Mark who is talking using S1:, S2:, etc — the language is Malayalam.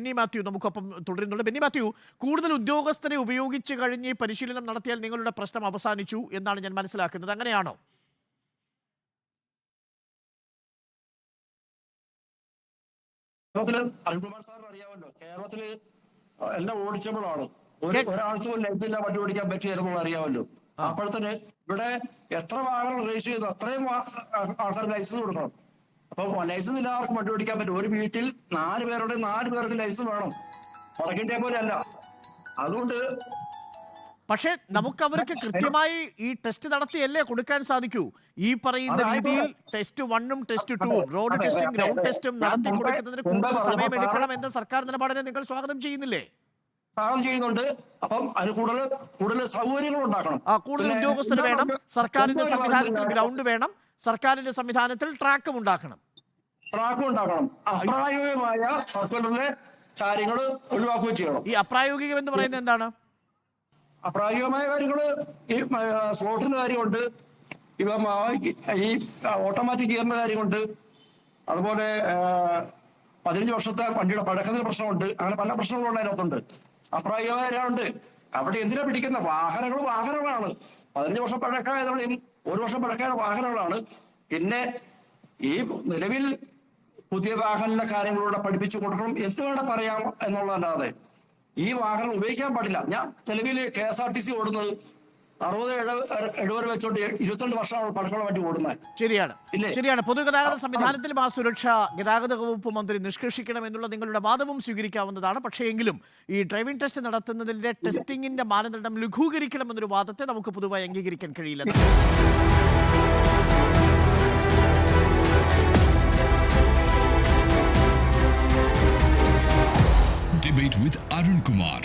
S1: ബെന്നി മാത്യു നമുക്കൊപ്പം തുടരുന്നുണ്ട്. ബെന്നി മാത്യു, കൂടുതൽ ഉദ്യോഗസ്ഥരെ ഉപയോഗിച്ച് കഴിഞ്ഞ് പരിശീലനം നടത്തിയാൽ നിങ്ങളുടെ പ്രശ്നം അവസാനിച്ചു എന്നാണ് ഞാൻ മനസ്സിലാക്കുന്നത്. അങ്ങനെയാണോ?
S2: കേരളത്തില് അരുൺകുമാർ സാറിന് അറിയാമല്ലോ, കേരളത്തില് എല്ലാം ഓടിച്ചപ്പോഴാണ് ഒരാൾക്ക് പോലും ലൈസൻസ് ഇല്ല വണ്ടി ഓടിക്കാൻ പറ്റിയായിരുന്നു അറിയാമല്ലോ. അപ്പോഴത്തേന് ഇവിടെ എത്ര വാഹനങ്ങൾ രജിസ്റ്റർ ചെയ്തു അത്രയും ആൾക്കാർ ലൈസൻസ് കൊടുക്കണം. അപ്പൊ ലൈസൻസ് ഇല്ലാതെ വണ്ടി ഓടിക്കാൻ പറ്റും. ഒരു വീട്ടിൽ 4 പേരുടെ 4 പേർക്ക് ലൈസൻസ് വേണം. വടക്കിന്റെ പോലെ അല്ല. അതുകൊണ്ട്
S1: പക്ഷേ നമുക്ക് അവർക്ക് കൃത്യമായി ഈ ടെസ്റ്റ് നടത്തിയല്ലേ കൊടുക്കാൻ സാധിക്കൂ. ഈ പറയുന്ന രീതിയിൽ ടെസ്റ്റ് 1ഉം ടെസ്റ്റ് 2ഉം റോഡ് ടെസ്റ്റും ഗ്രൗണ്ട് ടെസ്റ്റും നടത്തി കൊടുക്കുന്നതിന് കൂടുതൽ സമയമെടുക്കണം എന്ന സർക്കാർ നിലപാടിനെ നിങ്ങൾ സ്വാഗതം ചെയ്യുന്നില്ലേ?
S2: സ്വാഗതം ചെയ്യുന്നുണ്ട്. അപ്പം അതിന് കൂടുതൽ സൗകര്യങ്ങൾ ഉണ്ടാക്കണം.
S1: കൂടുതൽ ഉദ്യോഗസ്ഥർ വേണം, സർക്കാരിന്റെ സംവിധാനത്തിൽ ഗ്രൗണ്ട് വേണം, സർക്കാരിന്റെ സംവിധാനത്തിൽ ട്രാക്കും ഉണ്ടാക്കണം.
S2: അപ്രായോഗികമായ സർക്കാരിന്റെ കാര്യങ്ങൾ ഒഴിവാക്കുകയും ചെയ്യണം.
S1: ഈ അപ്രായോഗികം എന്ന് പറയുന്നത് എന്താണ്?
S2: അപ്രായോഗികമായ കാര്യങ്ങള് ഈ സ്ലോട്ടിന്റെ കാര്യമുണ്ട്, ഇപ്പം ഈ ഓട്ടോമാറ്റിക് ഗിയറിന്റെ കാര്യമുണ്ട്, അതുപോലെ 15 വർഷത്തെ വണ്ടിയുടെ പഴക്കത്തിന് പ്രശ്നമുണ്ട്. അങ്ങനെ പല പ്രശ്നങ്ങളും അതിനകത്തുണ്ട്. അപ്രായോഗികമായ കാര്യമുണ്ട്. അവിടെ എന്തിനാ പിടിക്കുന്ന വാഹനങ്ങളാണ് 15 വർഷം പഴക്കമായതും 1 വർഷം പഴക്കമായ വാഹനങ്ങളാണ്. പിന്നെ ഈ നിലവിൽ പുതിയ വാഹന കാര്യങ്ങളിലൂടെ പഠിപ്പിച്ചു കൊടുക്കണം എന്ത് വേണം പറയാം എന്നുള്ളതല്ലാതെ ഈ വാഹനം ഉപയോഗിക്കാൻ പാടില്ല. ഞാൻ നിലവിൽ KSRTC ഓടുന്നത് 60-70 വെച്ചോണ്ട് 22 വർഷമാണ് പഴക്കമുള്ള വണ്ടി ഓടുന്നത്.
S1: ശരിയാണ്. പൊതുഗതാഗത സംവിധാനത്തിലും ആ സുരക്ഷ ഗതാഗത വകുപ്പ് മന്ത്രി നിഷ്കർഷിക്കണം എന്നുള്ള നിങ്ങളുടെ വാദവും സ്വീകരിക്കാവുന്നതാണ്. പക്ഷേ എങ്കിലും ഈ ഡ്രൈവിംഗ് ടെസ്റ്റ് നടത്തുന്നതിന്റെ ടെസ്റ്റിംഗിന്റെ മാനദണ്ഡം ലഘൂകരിക്കണം എന്നൊരു വാദത്തെ നമുക്ക് പൊതുവായി അംഗീകരിക്കാൻ കഴിയില്ല.
S3: Debate with Arun Kumar.